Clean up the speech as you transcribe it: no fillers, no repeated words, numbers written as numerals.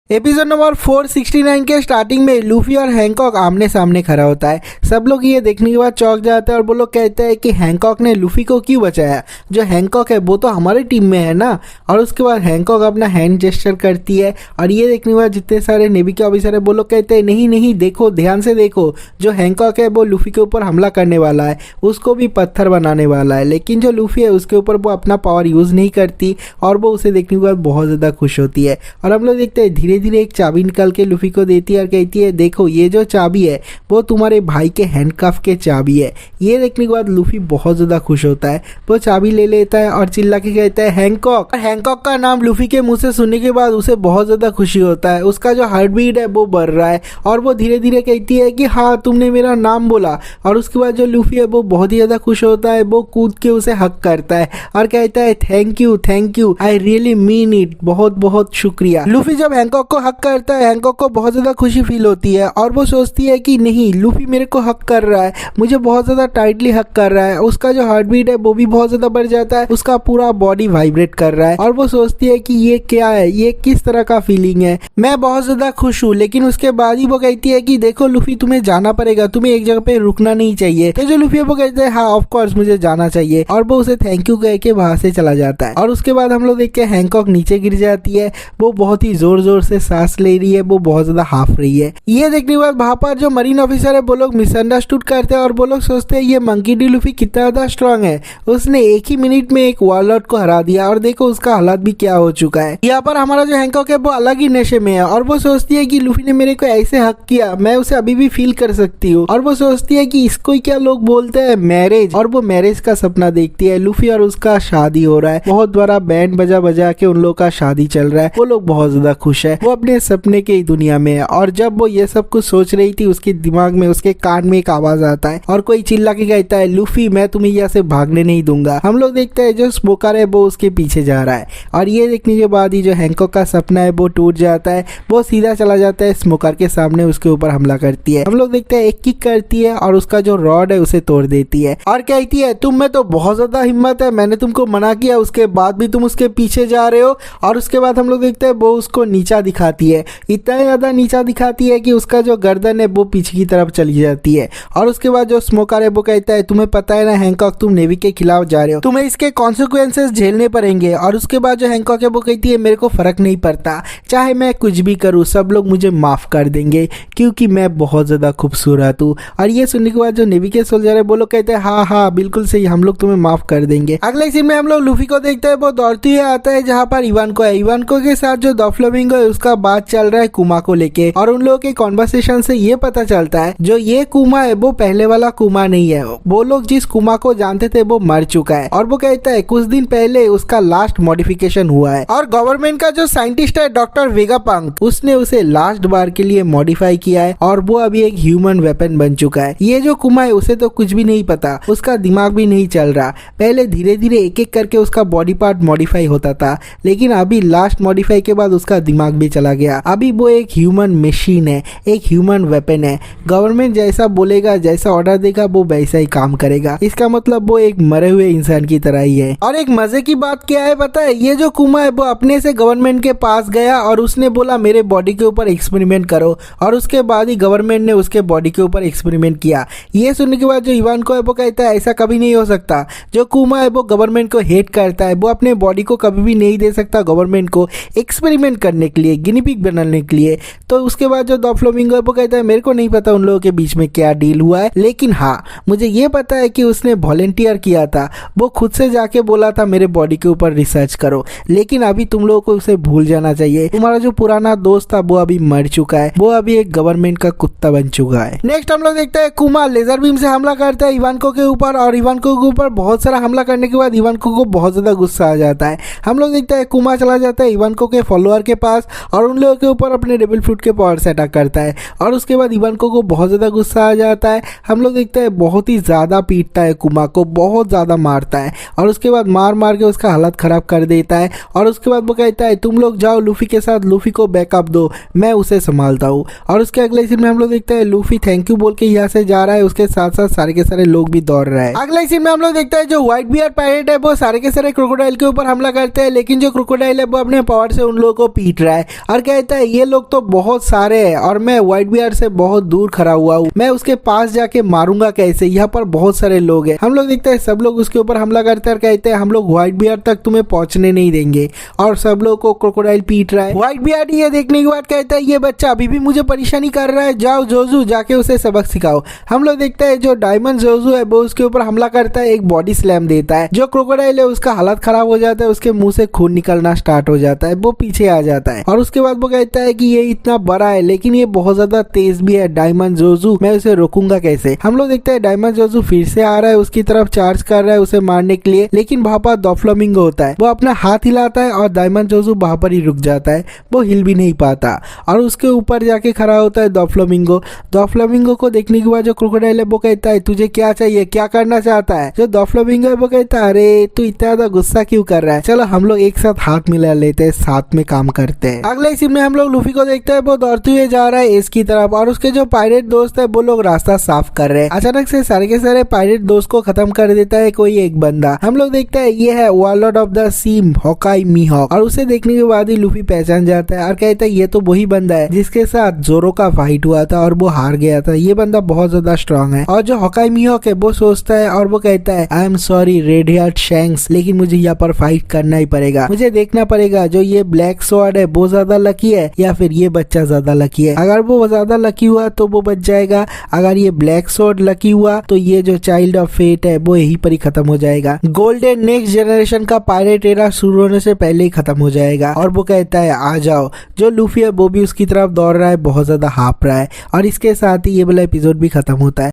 Episode number 469 के starting में Luffy और हैंकॉक आमने सामने खड़ा होता है। सब लोग ये देखने के बाद चौंक जाते हैं और वो लोग कहते हैं कि हैंकॉक ने लूफी को क्यों बचाया। जो हैंकॉक है वो तो हमारी टीम में है ना। और उसके बाद हैंकॉक अपना हैंड जेस्चर करती है और ये देखने के बाद जितने सारे नेवी के ऑफिसर है वो लोग कहते हैं नहीं नहीं देखो ध्यान से देखो, जो हैंकॉक है वो लूफी के ऊपर हमला करने वाला है, उसको भी पत्थर बनाने वाला है। लेकिन जो लूफी है उसके ऊपर वो अपना पावर यूज़ नहीं करती और वो उसे देखने के बाद बहुत ज़्यादा खुश होती है। और हम लोग देखते हैं धीरे धीरे एक चाबी निकाल के लूफी को देती है और कहती है देखो ये जो चाबी है वो तुम्हारे भाई के हैंडकफ के चाबी है। ये देखने के बाद लूफी बहुत ज़्यादा खुश होता है, वो चाबी ले लेता है और चिल्ला के कहता है हैंकॉक। और हैंकॉक का नाम लूफी के मुंह से सुनने के बाद उसे बहुत ज़्यादा खुशी होता है, उसका जो हार्ट बीट है वो बढ़ रहा है और वो धीरे धीरे कहती है कि हाँ तुमने मेरा नाम बोला। और उसके बाद जो लूफी है वो बहुत ही ज़्यादा खुश होता है, वो कूद के उसे हक करता है और कहता है thank you I really mean it, बहुत बहुत शुक्रिया। लूफी जब हैंकॉक को हक करता है हैंकॉक को बहुत ज़्यादा खुशी फील होती है और वो सोचती है कि नहीं लूफी मेरे को हक कर रहा है, मुझे बहुत ज़्यादा टाइटली हक कर रहा है। उसका जो हार्ट बीट है वो भी बहुत ज़्यादा बढ़ जाता है, उसका पूरा बॉडी वाइब्रेट कर रहा है और वो सोचती है कि ये क्या है, ये किस तरह का फीलिंग है, मैं बहुत ज़्यादा खुश हूँ। लेकिन उसके बाद ही वो कहती है कि देखो लूफी तुम्हें जाना पड़ेगा, तुम्हें एक जगह पे रुकना नहीं चाहिए। तो जो लूफी है वो कहते हैं हाँ ऑफ कोर्स मुझे जाना चाहिए और वो उसे थैंक यू कह के वहां से चला जाता है। और उसके बाद हम लोग देखते हैं हैंकॉक नीचे गिर जाती है, वो बहुत ही जोर जोर से सांस ले रही है, वो बहुत ज्यादा हाफ रही है। ये देखने के बाद वहां पर जो मरीन ऑफिसर है वो लोग मिसअंडरस्टूड करते हैं और वो लोग सोचते हैं ये मंकी डी लूफी कितना ज्यादा स्ट्रांग है, उसने एक ही मिनट में एक वॉरलॉर्ड को हरा दिया और देखो उसका हालात भी क्या हो चुका है। यहाँ पर हमारा जो हैंकॉक है वो अलग ही नशे में है और वो सोचती है कि लूफी ने मेरे को ऐसे हक किया, मैं उसे अभी भी फील कर सकती हूँ। और वो सोचती है कि इसको क्या लोग बोलते हैं मैरिज, और वो मैरिज का सपना देखती है। लूफी और उसका शादी हो रहा है, बहुत बड़ा बैंड बजा बजा के उन लोग का शादी चल रहा है, वो लोग बहुत ज्यादा खुश है, वो अपने सपने की दुनिया में है। और जब वो ये सब कुछ सोच रही थी उसके दिमाग में उसके कान में एक आवाज आता है और कोई चिल्ला के कहता है लूफी मैं तुम्हें यहाँ से भागने नहीं दूंगा। हम लोग देखते हैं जो स्मोकर है वो उसके पीछे जा रहा है और ये देखने के बाद ही जो हैंकॉक का सपना है वो टूट जाता है, वो सीधा चला जाता है स्मोकर के सामने, उसके ऊपर हमला करती है। हम लोग देखते हैं एक किक करती है और उसका जो रॉड है उसे तोड़ देती है और कहती है तुम में तो बहुत ज्यादा हिम्मत है, मैंने तुमको मना किया उसके बाद भी तुम उसके पीछे जा रहे हो। और उसके बाद हम लोग देखते हैं वो उसको नीचा दिखाती है, इतना ज्यादा नीचा दिखाती है कि उसका जो गर्दन है वो पीछे की तरफ चली जाती है। और उसके बाद जो स्मोकर है वो कहता है तुम्हें पता है ना हैंकॉक तुम नेवी के खिलाफ जा रहे हो, तुम्हें इसके कॉन्सिक्वेंसेस झेलने पड़ेंगे। और उसके बाद जो हैंकॉक है वो कहती है मेरे को फर्क नहीं पड़ता, चाहे मैं कुछ भी करूँ सब लोग मुझे माफ कर देंगे क्योंकि मैं बहुत ज्यादा खूबसूरत हूँ। और ये सुनने के बाद जो नेवी के सोल्जर है वो लोग कहते हैं हाँ हाँ बिल्कुल सही, हम लोग तुम्हें माफ कर देंगे। अगले सीन में हम लोग लूफी को देखते हैं, वो दौड़ती हुई आता है जहाँ पर इवानको है। इवानको के साथ जो डॉफ्लामिंगो है उसका बात चल रहा है कुमा को लेके और उन लोगों के कॉन्वर्सेशन से ये पता चलता है जो ये कुमा है वो पहले वाला कुमा नहीं है, वो लोग जिस कुमा को जानते थे वो मर चुका है। और वो कहता है कुछ दिन पहले उसका लास्ट मॉडिफिकेशन हुआ है और गवर्नमेंट का जो साइंटिस्ट है डॉक्टर वेगापंक उसने उसे लास्ट बार के लिए मॉडिफाई किया है और वो अभी एक ह्यूमन वेपन बन चुका है। ये जो कुमा है उसे तो कुछ भी नहीं पता, उसका दिमाग भी नहीं चल रहा, पहले धीरे धीरे एक एक करके उसका बॉडी पार्ट मॉडिफाई होता था लेकिन अभी लास्ट मॉडिफाई के बाद उसका दिमाग भी चला गया, अभी वो एक ह्यूमन मशीन है, एक ह्यूमन वेपन है। गवर्नमेंट जैसा बोलेगा जैसा ऑर्डर देगा वो वैसा ही काम करेगा, इसका मतलब वो एक मरे हुए इंसान की तरह ही है। और एक मजे की बात क्या है पता है, ये जो कुमा है वो अपने से गवर्नमेंट के पास गया और उसने बोला मेरे बॉडी के ऊपर एक्सपेरिमेंट करो और उसके बाद ही गवर्नमेंट ने उसके बॉडी के ऊपर एक्सपेरिमेंट किया। ये सुनने के बाद जो इवानको है वो कहता है ऐसा कभी नहीं हो सकता, जो कुमा है वो गवर्नमेंट को हेट करता है, वो अपने बॉडी को कभी भी नहीं दे सकता गवर्नमेंट को एक्सपेरिमेंट करने के लिए, गिनी पिग बनाने के लिए। तो उसके बाद जो डॉफ्लामिंगो है वो कहता है मेरे को नहीं पता उन लोगों के बीच में क्या डील हुआ है, लेकिन हाँ मुझे ये पता है कि उसने वॉलंटियर किया था, वो खुद से जाके बोला था मेरे बॉडी के ऊपर रिसर्च करो। लेकिन अभी तुम लोगों को उसे भूल जाना चाहिए, तुम्हारा जो पुराना दोस्त था वो अभी मर चुका है, वो अभी एक गवर्नमेंट का कुत्ता बन चुका है। नेक्स्ट हम लोग देखते हैं कुमा लेजर बीम से हमला करता है इवानको के ऊपर और इवानको के ऊपर बहुत सारा हमला करने के बाद इवानको को बहुत ज्यादा गुस्सा आ जाता है। हम लोग देखते हैं कुमा चला जाता है इवानको के फॉलोअर के पास और उन लोगों के ऊपर अपने डेविल फ्रूट के पावर से अटैक करता है और उसके बाद इवानको को बहुत ज्यादा गुस्सा आ जाता है। हम लोग देखते हैं बहुत ही ज्यादा पीटता है कुमा को, बहुत ज्यादा मारता है और उसके बाद मार मार के उसका हालत खराब कर देता है। और उसके बाद वो कहता है तुम लोग जाओ लूफी के साथ, लूफी को बैकअप दो, मैं उसे संभालता हूँ। और उसके अगले सीन में हम लोग देखते हैं लूफी थैंक यू बोल के यहाँ से जा रहा है, उसके साथ साथ सारे के सारे लोग भी दौड़ रहे हैं। अगले सीन में हम लोग देखते हैं जो व्हाइट बियर पायरेट है वो सारे के सारे क्रोकोडाइल के ऊपर हमला करते हैं, लेकिन जो क्रोकोडाइल है वो अपने पावर से उन लोगों को पीट रहा है और कहता है ये लोग तो बहुत सारे हैं और मैं व्हाइट बियर्ड से बहुत दूर खड़ा हुआ हूँ, मैं उसके पास जाके मारूंगा कैसे, यहाँ पर बहुत सारे लोग हैं। हम लोग देखते हैं सब लोग उसके ऊपर हमला करते हैं और कहते हैं हम लोग व्हाइट बियर्ड तक तुम्हें पहुंचने नहीं देंगे, और सब लोग को क्रोकोडाइल पीट रहा है। व्हाइट बियर्ड ये देखने के बाद कहता है ये बच्चा अभी भी मुझे परेशानी कर रहा है, जाओ जोजू जाके उसे सबक सिखाओ। हम लोग देखते हैं जो डायमंड जोजू है वो उसके ऊपर हमला करता है, एक बॉडी स्लैम देता है। जो क्रोकोडाइल है उसका हालत खराब हो जाता है, उसके मुंह से खून निकलना स्टार्ट हो जाता है, वो पीछे आ जाता है और उसके बाद वो कहता है कि ये इतना बड़ा है लेकिन ये बहुत ज्यादा तेज भी है डायमंड जोजू, मैं उसे रोकूंगा कैसे। हम लोग देखते हैं डायमंड जोजू फिर से आ रहा है, उसकी तरफ चार्ज कर रहा है उसे मारने के लिए, लेकिन वहां पर डोफ्लामिंगो होता है, वो अपना हाथ हिलाता है और डायमंड जोजू वहां पर ही रुक जाता है, वो हिल भी नहीं पाता और उसके ऊपर जाके खड़ा होता है डोफ्लामिंगो। डोफ्लामिंगो को देखने के बाद जो क्रोकोडाइल है वो कहता है तुझे क्या चाहिए, क्या करना चाहता है। जो डोफ्लामिंगो है वो कहता है अरे तू इतना ज्यादा गुस्सा क्यों कर रहा है, चलो हम लोग एक साथ हाथ मिला लेते हैं, साथ में काम करते हैं। अगले सीन में हम लोग लूफी को देखते हैं, वो दौड़ते हुए जा रहा है एस की तरफ और उसके जो पायरेट दोस्त है वो लोग रास्ता साफ कर रहे हैं। अचानक से सारे के सारे पायरेट दोस्त को खत्म कर देता है कोई एक बंदा। हम लोग देखते हैं ये है warlord of the C Hawkeye मीहॉक, और उसे देखने के बाद ही लूफी पहचान जाता है और कहता है ये तो वही बंदा है जिसके साथ जोरो का फाइट हुआ था और वो हार गया था, ये बंदा बहुत ज्यादा स्ट्रांग है। और जो हॉकाई मीहॉक है वो सोचता है और वो कहता है I am sorry red heard shanks, लेकिन मुझे यहाँ पर फाइट करना ही पड़ेगा, मुझे देखना पड़ेगा जो ये ब्लैक स्वॉर्ड है वो ज्यादा लकी है या फिर ये बच्चा ज्यादा लकी है। अगर वो ज्यादा लकी हुआ तो वो बच जाएगा, अगर ये ब्लैक स्वॉर्ड लकी हुआ तो ये जो चाइल्ड ऑफ फेट है वो यहीं पर ही खत्म हो जाएगा। गोल्डन नेक्स्ट जनरेशन का पायरेट एरा शुरू होने से पहले ही खत्म हो जाएगा। और वो कहता है आ जाओ। जो लूफी है वो भी उसकी तरफ दौड़ रहा है, बहुत ज्यादा हाँप रहा है, और इसके साथ ही ये वाला एपिसोड भी खत्म होता है।